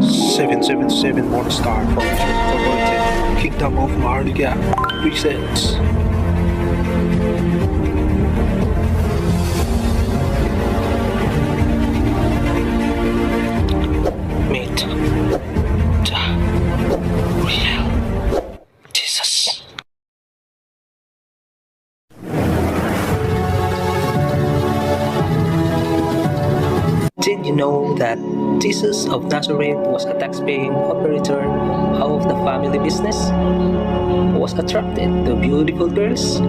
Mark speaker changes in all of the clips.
Speaker 1: 777 Morningstar from Part1 Kingdom of Maharlika presents Meet the Real Jesus. Did you know that Jesus of Nazareth was a tax-paying operator of the family business? Was attracted to beautiful girls,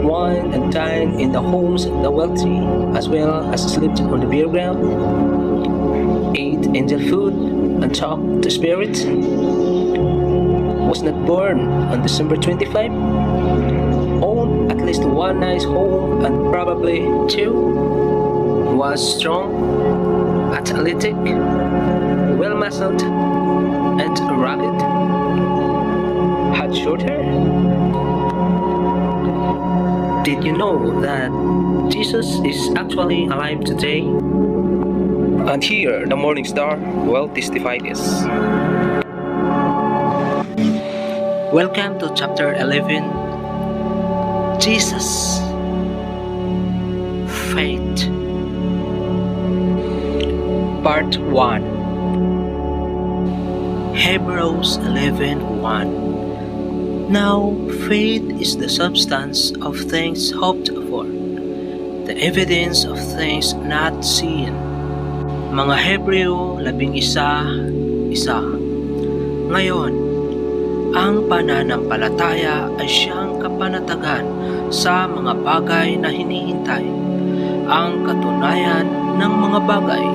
Speaker 1: wine and dined in the homes of the wealthy, as well as slept on the bare ground, ate angel food and talked to spirits, was not born on December 25, owned at least one nice home and probably two, was strong, athletic, well-muscled, and rugged, had short hair. Did you know that Jesus is actually alive today? And here, the morning star will testify this. Welcome to chapter 11, Jesus, Faith. Part 1. Hebrews 11:1. Now faith is the substance of things hoped for, the evidence of things not seen. Mga Hebreo 11:1. Ngayon, ang pananampalataya ay siyang kapanatagan sa mga bagay na hinihintay, ang katunayan ng mga bagay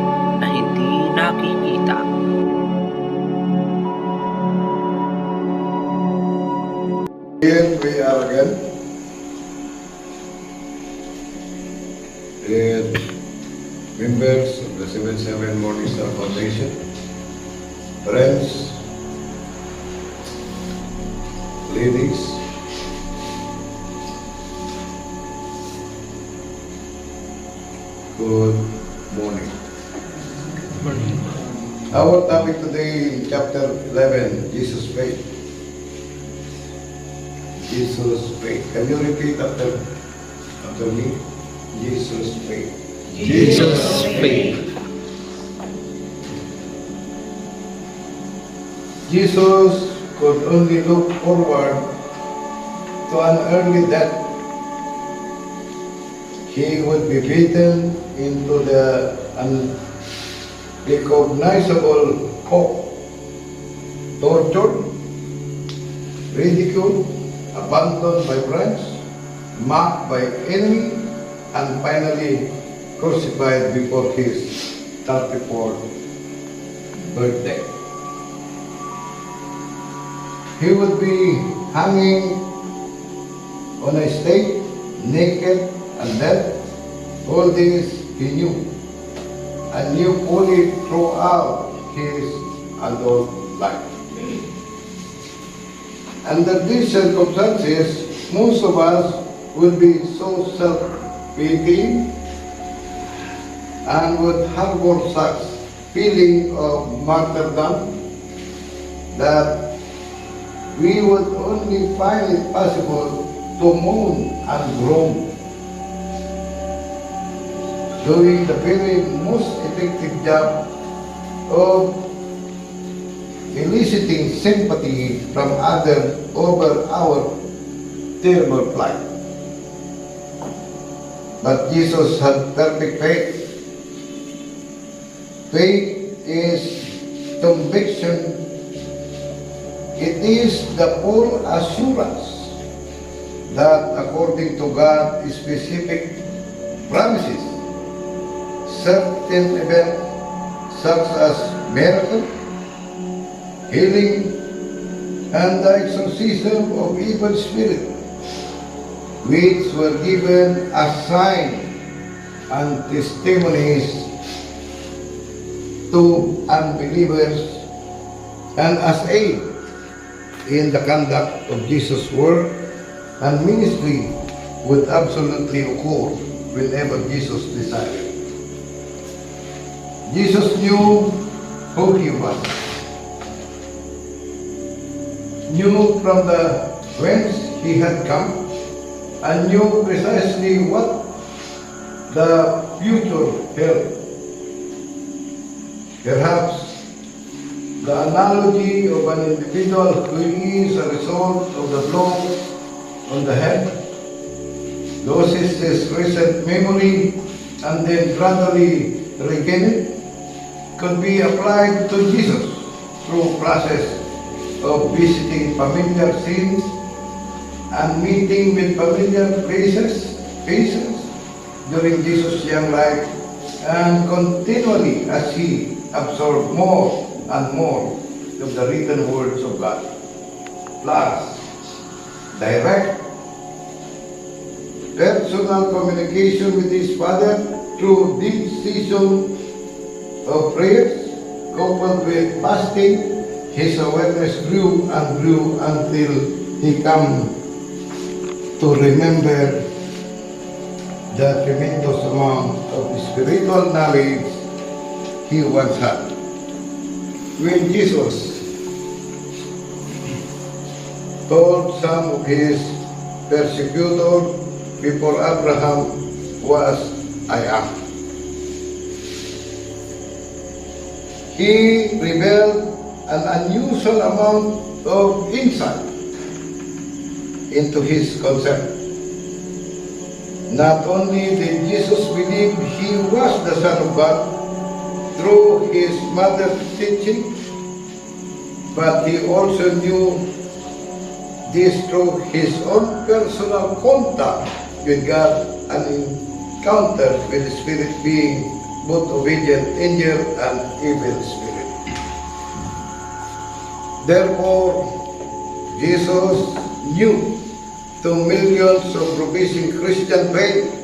Speaker 1: na hindi nakikita.
Speaker 2: Here we are again. Members of the 77 Morningstar Foundation, friends, ladies, good morning. Our topic today in chapter 11, Jesus Faith. Jesus Faith. Can you repeat after me? Jesus Faith.
Speaker 1: Jesus' faith.
Speaker 2: Jesus could only look forward to an early death. He would be beaten into the unrecognizable hope, tortured, ridiculed, abandoned by friends, mocked by enemy, and finally crucified before his 34th birthday. He would be hanging on a stake, naked and dead. All this he knew, and knew fully throughout his adult life. Under these circumstances, most of us will be so self-pitying and would harbor such feeling of martyrdom that we would only find it possible to moan and groan, doing the very most effective job of eliciting sympathy from others over our terrible plight. But Jesus had perfect faith. Faith is conviction. It is the full assurance that according to God's specific promises, certain events such as miracles, healing, and the exorcism of evil spirits, which were given as signs and testimonies to unbelievers and as aid in the conduct of Jesus' work and ministry, would absolutely occur whenever Jesus desired. Jesus knew who he was, knew from the whence he had come, and knew precisely what the future held. Perhaps the analogy of an individual who is a result of the blow on the head loses his recent memory and then gradually regain it could be applied to Jesus through process of visiting familiar scenes and meeting with familiar faces during Jesus' young life, and continually as he absorbed more and more of the written words of God. Plus, direct personal communication with his Father through deep season of prayers, coupled with fasting, his awareness grew and grew until he came to remember the tremendous amount of spiritual knowledge he once had. When Jesus told some of his persecutors before Abraham was, I am, he revealed an unusual amount of insight into his concept. Not only did Jesus believe he was the Son of God through his mother's teaching, but he also knew this through his own personal contact with God and encounter with the spirit being both obedient angel and evil spirit. Therefore, Jesus knew to millions of professing Christian faith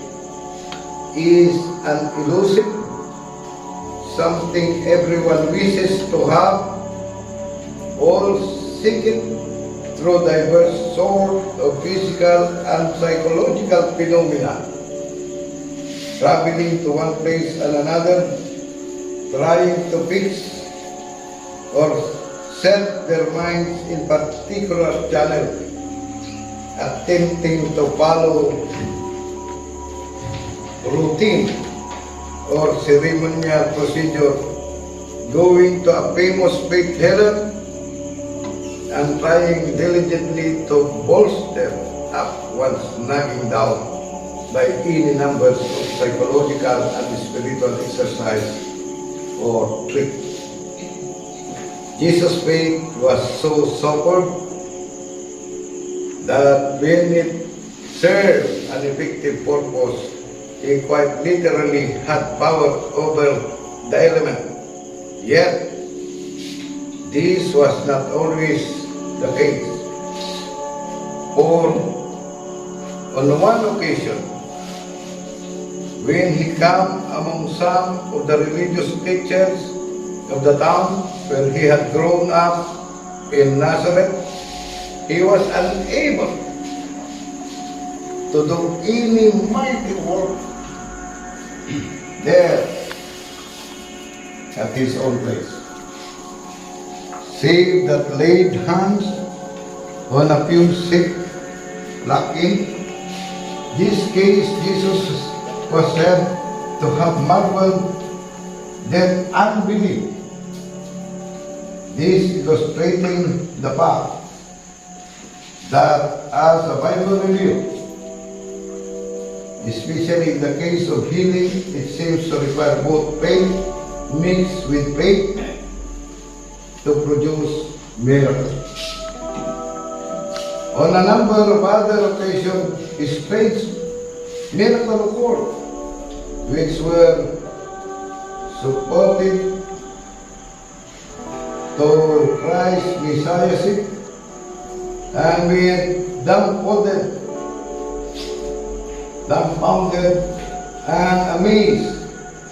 Speaker 2: is an elusive, something everyone wishes to have, all seek it through diverse sort of physical and psychological phenomena, traveling to one place and another, trying to fix or set their minds in particular channel, attempting to follow routine or ceremonial procedure, going to a famous faith healer and trying diligently to bolster up one's nagging down by any numbers of psychological and spiritual exercise or trick. Jesus' faith was so superb that when it served an effective purpose, he quite literally had power over the element. Yet, this was not always the case. For on one occasion, when he came among some of the religious teachers of the town where he had grown up in Nazareth, he was unable to do any mighty work there at his own place, save that laid hands on a few sick, lacking. This case Jesus was said to have marveled their unbelief. This illustrating the fact that as the Bible reveals, especially in the case of healing, it seems to require both faith mixed with faith to produce miracles. On a number of other occasions, strange miracles occurred, which were supported to Christ's messiahship, and when dumbfounded and amazed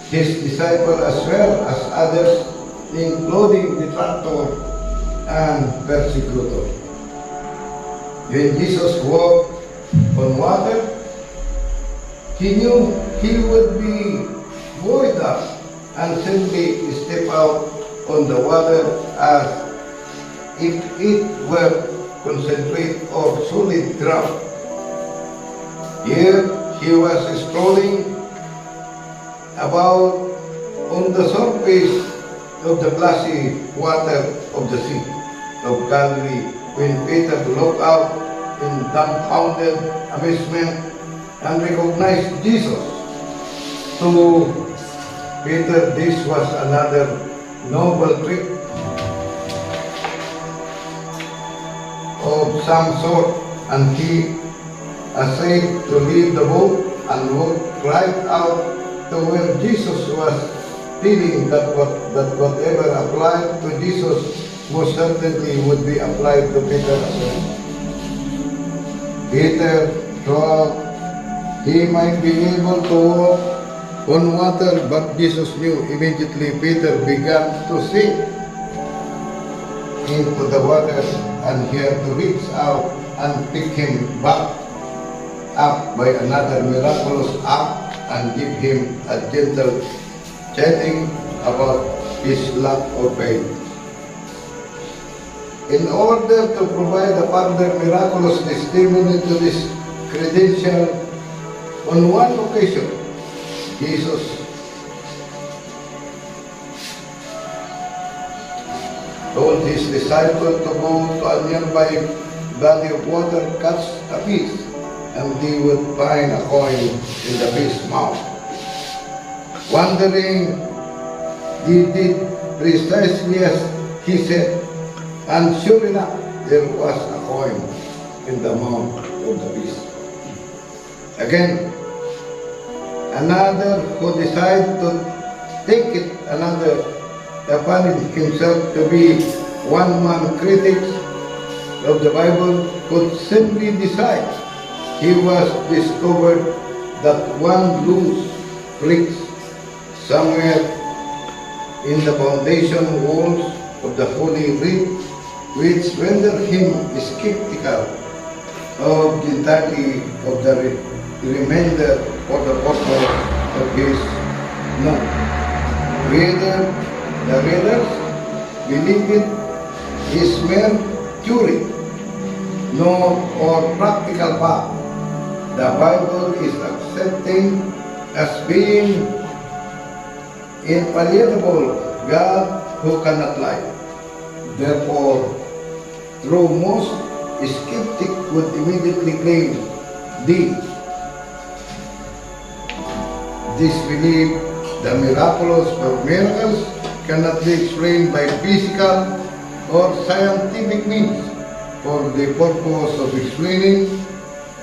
Speaker 2: his disciples as well as others, including detractors and persecutors. When Jesus walked on water, he knew he would be buoyed up and simply step out on the water as if it were concentrate or solid ground. Here he was strolling about on the surface of the glassy water of the Sea of Galilee when Peter looked out in dumbfounded amazement and recognized Jesus. To Peter, this was another noble trick of some sort, and he essayed to leave the boat and walked right out to where Jesus was, feeling that whatever applied to Jesus most certainly would be applied to Peter as well. Peter thought he might be able to walk on water, but Jesus knew immediately Peter began to sink into the water, and he had to reach out and pick him back up by another miraculous act and give him a gentle chiding about his lack of faith. In order to provide a further miraculous testimony to this credential, on one occasion, Jesus told his disciple to go to a nearby body of water, catch a fish, and they would find a coin in the fish's mouth. Wondering, they did precisely as he said, and sure enough, there was a coin in the mouth of the fish. Again, another who decided to take it another upon himself to be one-man critic of the Bible could simply decide he was discovered that one loose bricks somewhere in the foundation walls of the Holy Writ, which rendered him skeptical of the entirety of the remainder for the purpose of his note. Whether the readers believe it is mere theory, no or practical fact, the Bible is accepting as being infallible God who cannot lie. Therefore, though most skeptics would immediately claim disbelief, the miraculous or miracles cannot be explained by physical or scientific means for the purpose of explaining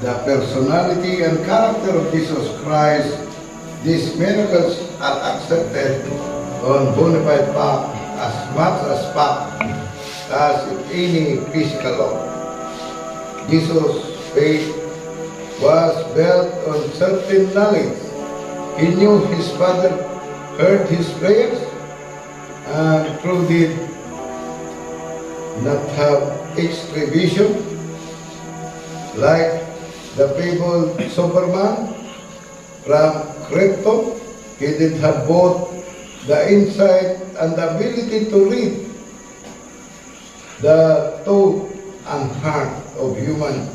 Speaker 2: the personality and character of Jesus Christ. These miracles are accepted on bona fide fact as much as fact as in any physical law. Jesus' faith was built on certain knowledge. He knew his Father heard his prayers and through did not have extra vision like the fabled Superman from Krypton. He did have both the insight and the ability to read the thought and heart of human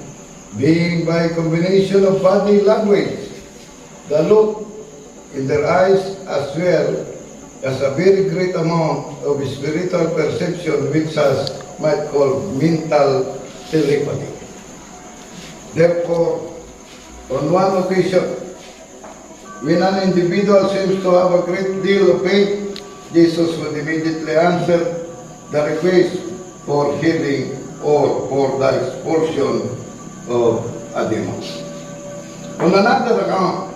Speaker 2: being by a combination of body language, the look in their eyes, as well as a very great amount of spiritual perception, which us might call mental telepathy. Therefore, on one occasion, when an individual seems to have a great deal of faith, Jesus would immediately answer the request for healing or for the expulsion of a demon. On another account,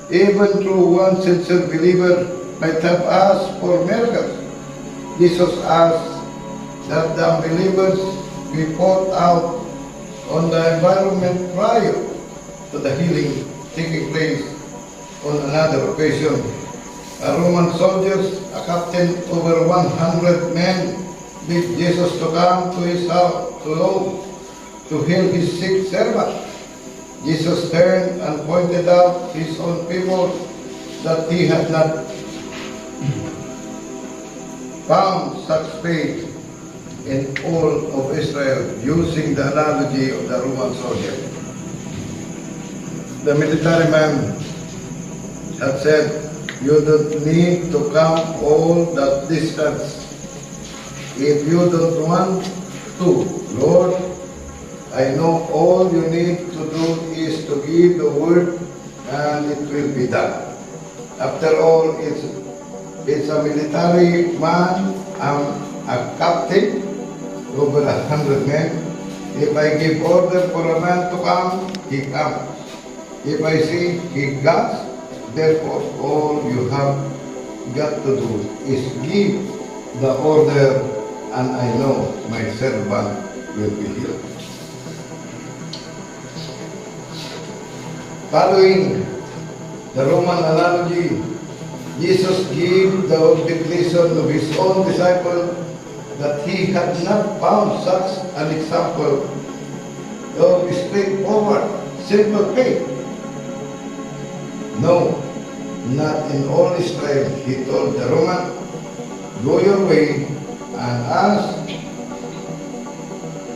Speaker 2: even though one sincere believer might have asked for miracles, Jesus asked that the unbelievers be poured out on the environment prior to the healing taking place. On another occasion, a Roman soldiers, a captain over 100 men, begged Jesus to come to his house to heal his sick servant. Jesus turned and pointed out his own people that he had not found such faith in all of Israel, using the analogy of the Roman soldier. The military man had said, "You don't need to come all that distance. If you don't want to, Lord, I know all you need to do is to give the word and it will be done." After all, it's a military man, a captain, over 100 men. If I give order for a man to come, he comes. If I say he goes, therefore all you have got to do is give the order, and I know my servant will be healed. Following the Roman analogy, Jesus gave the obligation of his own disciple that he had not found such an example of straightforward, simple faith. No, not in all Israel, he told the Roman, "Go your way, and as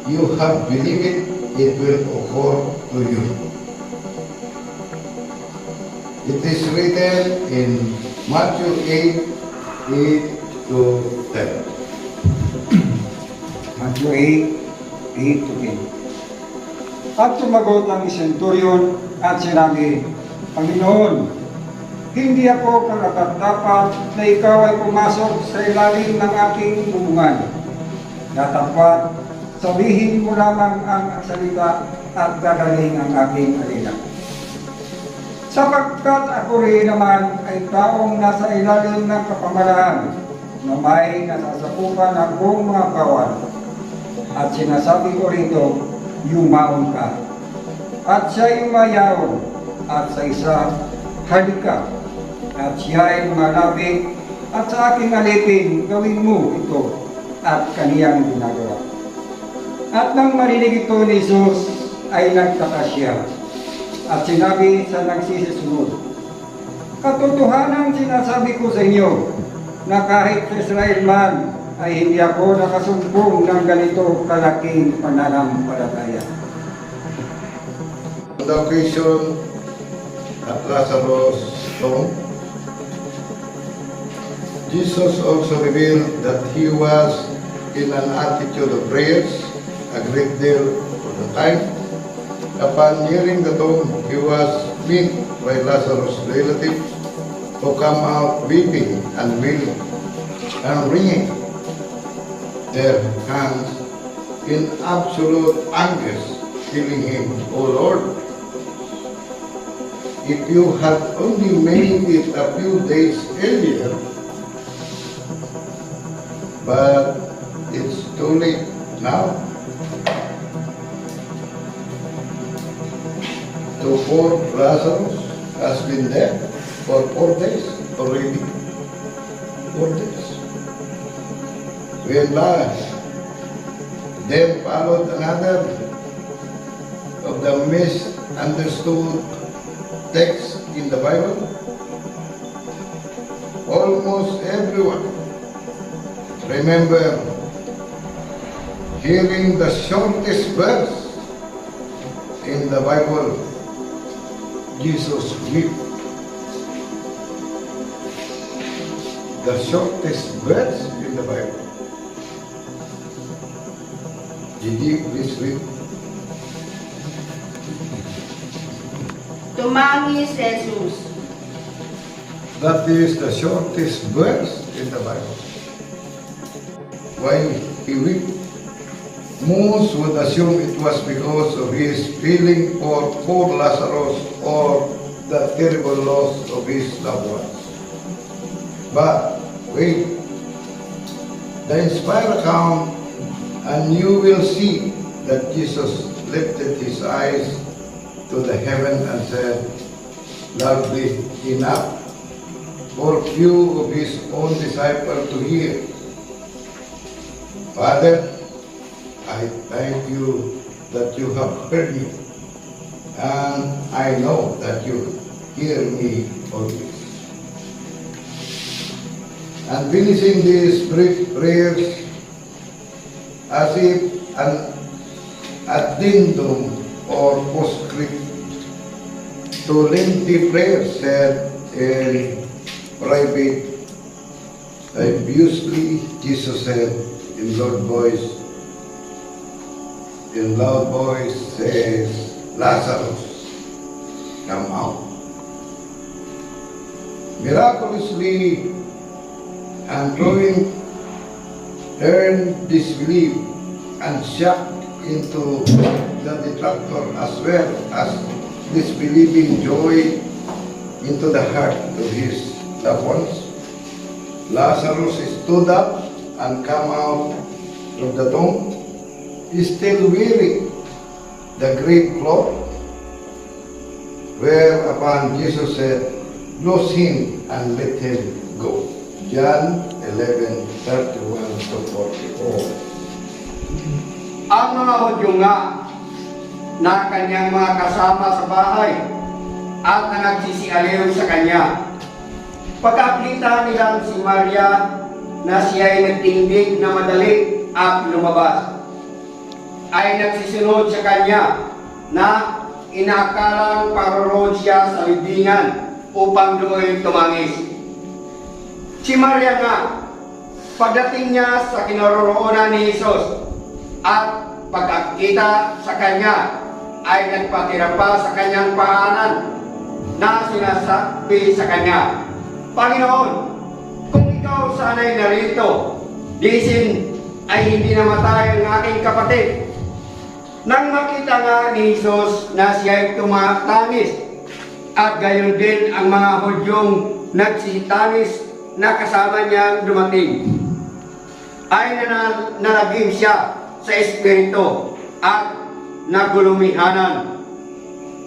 Speaker 2: you have believed it will occur to you." It is written in Matthew 8, 8 to 10.
Speaker 3: Matthew 8, 8 to 10. At sumagot ang centurion at sinabi, "Panginoon, hindi ako karapat-dapat na ikaw ay pumasok sa ilalim ng aking bubungan. Dapat sabihin mo lamang ang salita at gagaling ang aking alila. Sapagkat ako rin naman ay taong nasa ilalim ng kapamalaan na may nasasakupan ng buong mga kawan. At sinasabi ko rito, yumaon ka. At siya yumayaon, at sa isa, halika. At siya ay lumalapit, at sa aking alipin, gawin mo ito, at kaniyang ginagawa." At nang marinig ito ni Jesus, ay nagtaka siya. At sinabi sa nagsisisunod, "Katotohanan sinasabi ko sa inyo, na kahit sa Israel man, ay hindi ako nakasumpong ng ganito kalaking pananampalataya."
Speaker 2: On the occasion at Lazarus' tomb, Jesus also revealed that he was in an attitude of prayers a great deal of the time. Upon nearing the tomb, he was met by Lazarus' relatives who come out weeping and wailing and wringing their hands in absolute anguish, telling him, "O Lord, if you had only made it a few days earlier, but it's too late now. So poor Lazarus has been dead for 4 days already. 4 days. When then followed another of the misunderstood texts in the Bible. Almost everyone remember hearing the shortest verse in the Bible, Jesus wept. The shortest verse in the Bible. Did you please read?
Speaker 4: Tumangis si Jesus.
Speaker 2: That is the shortest verse in the Bible. Why he wept? Most would assume it was because of his feeling for poor Lazarus or the terrible loss of his loved ones. But wait, the inspired account, and you will see that Jesus lifted his eyes to the heaven and said loudly enough for few of his own disciples to hear, "Father, I thank you that you have heard me, and I know that you hear me always." and finishing these brief prayers as if an addendum or postscript to lengthy prayers said in private. Obviously, Jesus said in loud voice says, Lazarus, come out. Miraculously, and throwing earned disbelief and shock into the detractor as well as disbelieving joy into the heart of his loved ones. Lazarus stood up and came out of the tomb, still wearing the grave cloth, whereupon Jesus said, loose him and let him go. John 11:31-44.
Speaker 3: Ang mga Hudyo nga na kanyang mga kasama sa bahay at na nagsisialiw sa kanya. Pagkakita nilang si Maria na siya ay nagtindig na madali at lumabas, ay nagsisunod sa kanya na inakalang paroroon siya sa libingan upang doon tumangis. Si Maria nga, pagdating niya sa kinaroroonan ni Jesus at pagkakita sa kanya, ay nagpatira pa sa kanyang paanan na sinasabi sa kanya, Panginoon, kung ikaw sana'y narito, disin ay hindi namatay ang aking kapatid. Nang makita nga ni Jesus na siya'y tumatangis, at gayon din ang mga Hudyong nagsitanis na kasama niyang dumating, ay nalagim siya sa espiritu at nagulumihanan.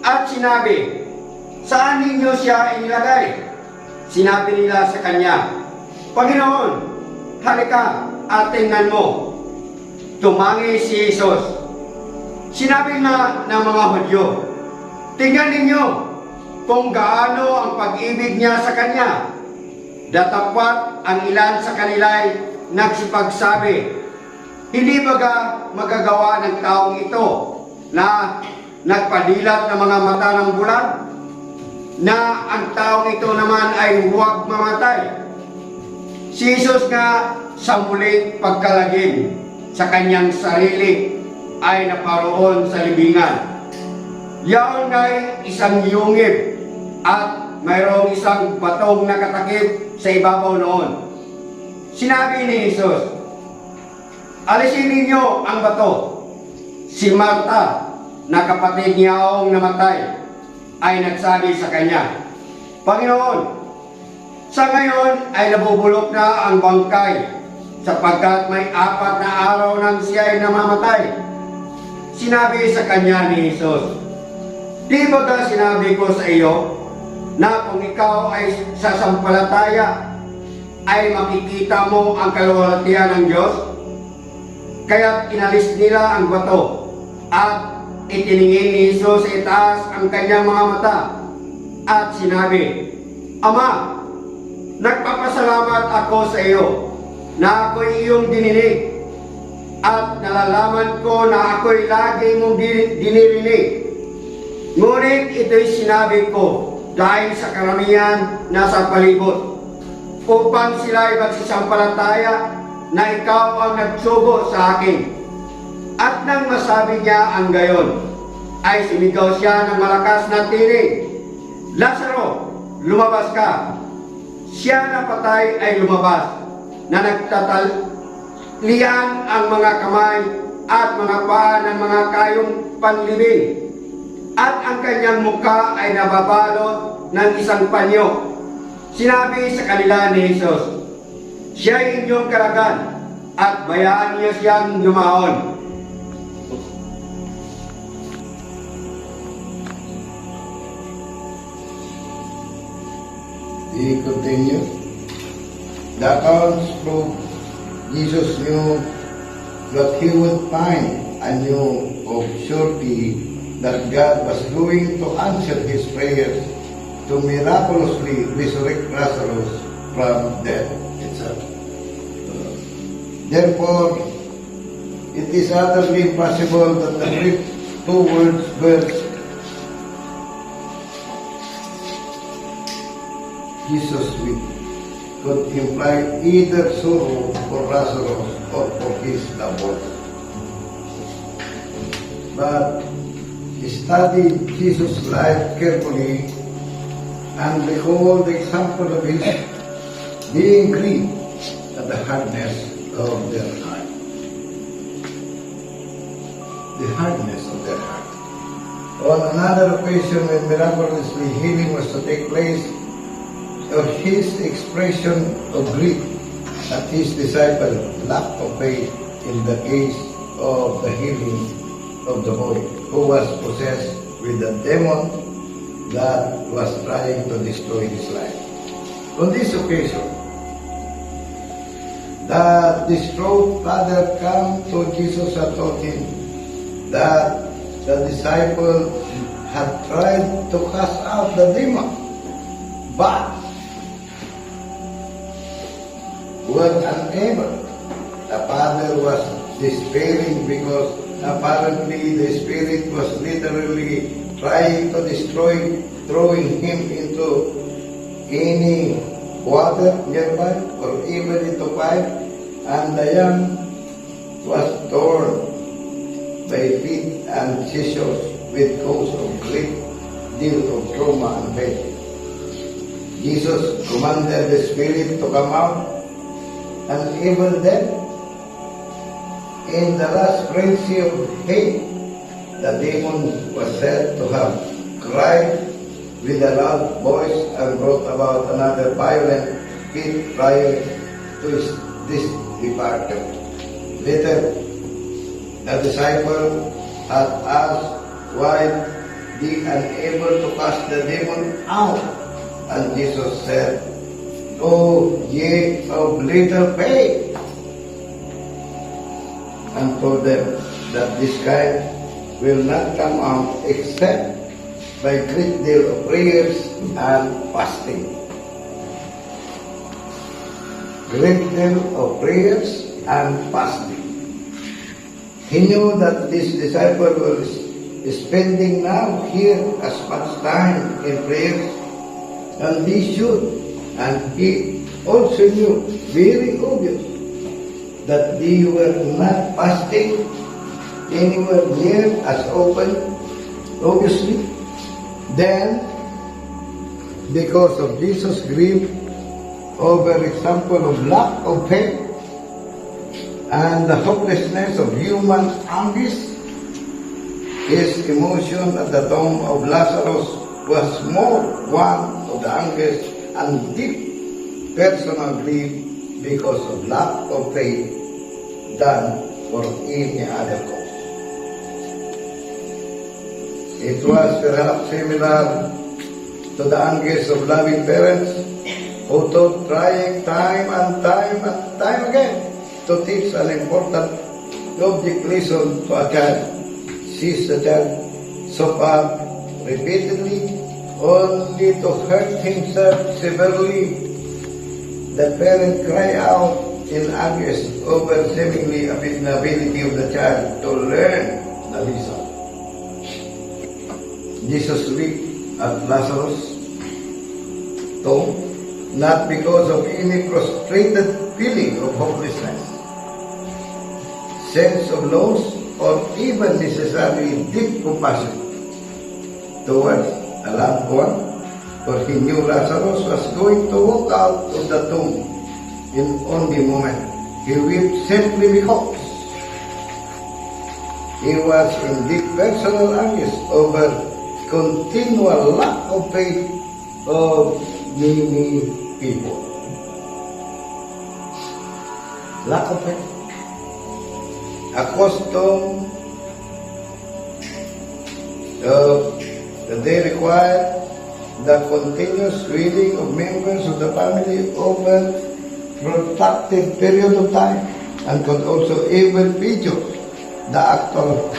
Speaker 3: At sinabi, saan ninyo siya inilagay? Sinabi nila sa kanya, Panginoon, halika at tingnan mo. Tumangi si Jesus. Sinabi na ng mga Hudyo, tingnan ninyo kung gaano ang pag-ibig niya sa kanya. Datapwat ang ilan sa kanila'y nagsipagsabi, hindi baga magagawa ng taong ito na nagpadilat ng mga mata ng bulan, na ang taong ito naman ay huwag mamatay. Si Jesus nga sa muling pagkalagim sa kanyang sarili ay naparoon sa libingan. Yaon ay isang yungib at mayroong isang batong nakatakip sa ibabaw noon. Sinabi ni Jesus, alisin ninyo ang bato. Si Marta, na kapatid niyaong namatay, ay nagsabi sa kanya, Panginoon, sa ngayon ay nabubulok na ang bangkay sapagkat may 4 na araw nang siya ay namamatay. Sinabi sa kanya ni Jesus, di ba ka sinabi ko sa iyo na kung ikaw ay sasampalataya ay makikita mo ang kaluwalhatian ng Diyos? Kaya't inalis nila ang bato at itiningin ni Jesus sa itaas ang kanyang mga mata at sinabi, Ama, nagpapasalamat ako sa iyo na ako'y iyong dininig at nalalaman ko na ako'y lagi mong dinirinig. Ngunit ito'y sinabi ko dahil sa karamihan na sa palibot, upang sila'y magsisampalataya na ikaw ang nagsugo sa akin. At nang masabi niya ang gayon, ay sumigaw siya ng malakas na tinig, Lazaro, lumabas ka. Siya na patay ay lumabas, na nagtatalian ang mga kamay at mga paa ng mga kayong panlibing, at ang kanyang mukha ay nababalot ng isang panyo. Sinabi sa kanila ni Jesus, siya'y inyong karagan, at bayaan niyo siyang lumaon.
Speaker 2: He continued. The accounts prove Jesus knew that he would find and knew of surety that God was going to answer his prayers to miraculously resurrect Lazarus from death itself. Therefore, it is utterly impossible that the Greek two words verse Jesus weep could imply either sorrow for Lazarus or for his loved ones. But study Jesus' life carefully and recall the example of his being grieved at the hardness of their heart. The hardness of their heart. On another occasion when miraculously healing was to take place, of his expression of grief at his disciple lack of faith in the case of the healing of the boy who was possessed with a demon that was trying to destroy his life. On this occasion, the distraught father came to Jesus and told him that the disciple had tried to cast out the demon, but were unable. The father was despairing because apparently the spirit was literally trying to destroy, throwing him into any water nearby or even into fire, and the young was torn by feet and seizures with cause of great deal of trauma and pain. Jesus commanded the spirit to come out, and even then, in the last frenzy of hate, the demon was said to have cried with a loud voice and brought about another violent fit prior to this departure. Later, the disciple had asked why they unable to cast the demon out, and Jesus said, "O ye of little faith," and told them that this kind will not come out except by great deal of prayers and fasting. Great deal of prayers and fasting. He knew that this disciple was spending now here as much time in prayers, and he should. And he also knew, very obvious, that they were not fasting anywhere near as often, obviously. Then, because of Jesus' grief over example of lack of faith and the hopelessness of human anguish, his emotion at the tomb of Lazarus was more one of the anguish and deep personal grief because of lack of faith than for any other cause. It was perhaps similar to the anguish of loving parents who took trying time and time again to teach an important object lesson to a child. Sees the child suffer repeatedly only to hurt himself severely. The parent cry out in anguish over seemingly inability of the child to learn the lesson. Jesus wept at Lazarus' tomb, not because of any frustrated feeling of hopelessness, sense of loss, or even necessarily deep compassion towards a loved one, for he knew Lazarus was going to walk out of the tomb in only a moment. He wept simply because he was in deep personal anguish over continual lack of faith of many people. Lack of faith. Accustomed that they require the continuous reading of members of the family over protracted period of time, and could also even feature the act of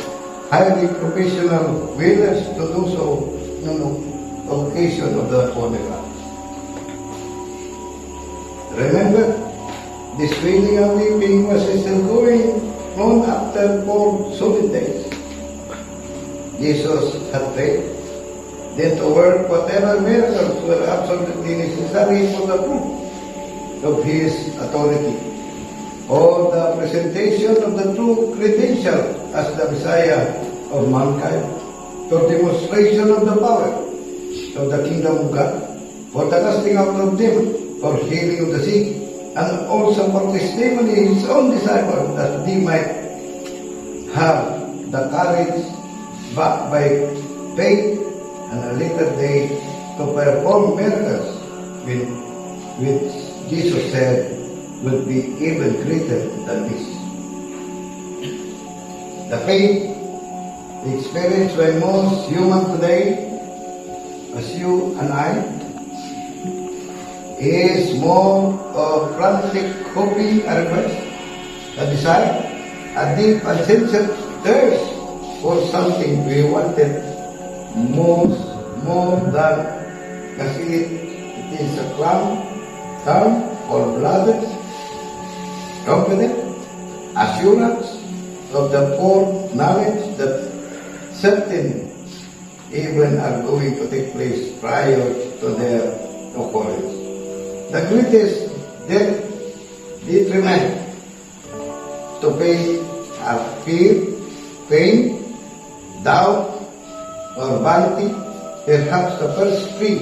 Speaker 2: highly professional wailers to do so on occasion of the funeral. Remember, This wailing and weeping was still going on after 4 solid days. Jesus had prayed then to work whatever miracles were absolutely necessary for the proof of his authority, or the presentation of the true credential as the Messiah of mankind, for demonstration of the power of the kingdom of God, for the casting out of demons, for healing of the sick, and also for testimony of his own disciples, that they might have the courage backed by faith and a later day to perform miracles which Jesus said would be even greater than this. The faith experienced by most humans today, as you and I, is more of frantic hoping and request, a desire, a deep and sincere thirst for something we wanted more than kasi it is a calm or blooded confident assurance of the foreknowledge that certain events are going to take place prior to their occurrence. The greatest detriment to faith are fear, pain, doubt, or vanity. Perhaps the first three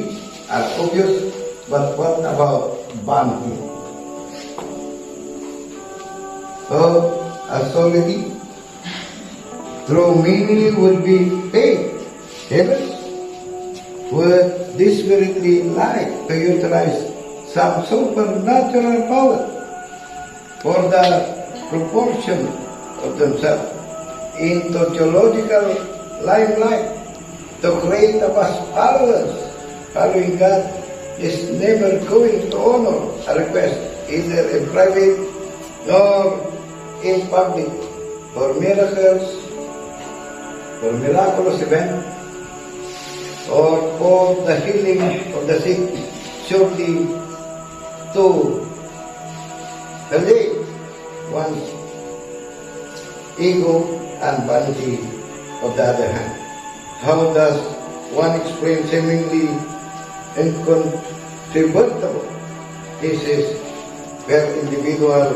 Speaker 2: are obvious, but what about vanity? Authority through many would be faith. Heaven would desperately like to utilize some supernatural power for the proportion of themselves into theological limelight to create a vast powers. Following God is never going to honor a request either in private nor in public for miracles, for miraculous events, or for the healing of the sick. Surely to allay one's ego and vanity. On the other hand, how does one explain seemingly incontrovertible cases where individuals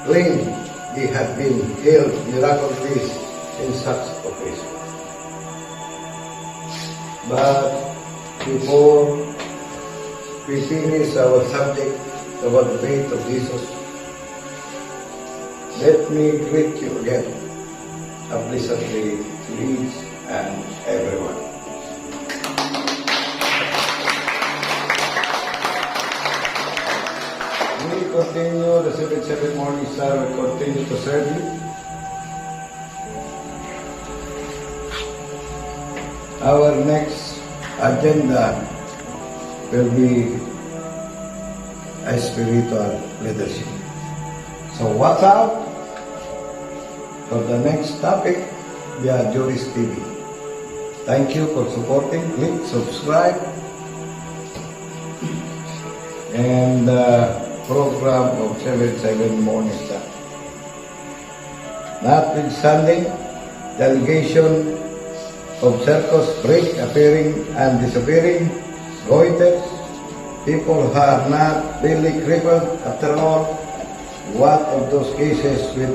Speaker 2: claim they have been healed miraculously in such occasions? But before we finish our subject about the faith of Jesus, let me greet you again, a pleasantly to each and everyone. We continue the 7-7 morning star will continue to serve you. Our next agenda will be a spiritual leadership. So watch out for the next topic via Juris TV. Thank you for supporting. Click subscribe and program of 7-7 Morning Star. Notwithstanding the allegation of circus break appearing and disappearing, goiters, people who are not really crippled after all, what of those cases which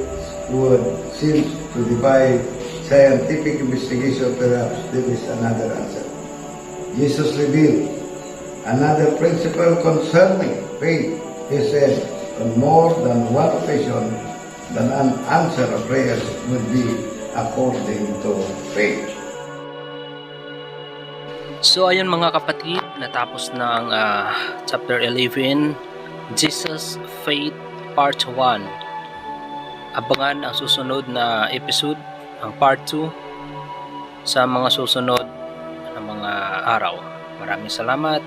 Speaker 2: would seem to defy scientific investigation? Perhaps there is another answer. Jesus revealed another principle concerning faith. He said on more than one occasion that an answer of prayers would be according to faith.
Speaker 1: So ayan mga kapatid, natapos na ang chapter 11, Jesus Faith Part 1. Abangan ang susunod na episode, ang Part 2, sa mga susunod na mga araw. Maraming salamat.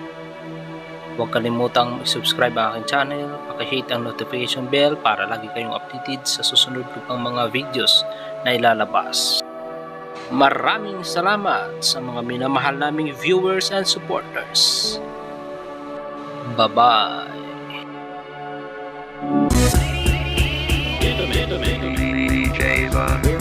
Speaker 1: Huwag kalimutang subscribe ang aking channel, paki-hit ang notification bell para lagi kayong updated sa susunod ko pang mga videos na ilalabas. Maraming salamat sa mga minamahal naming viewers and supporters. Bye-bye.
Speaker 4: God.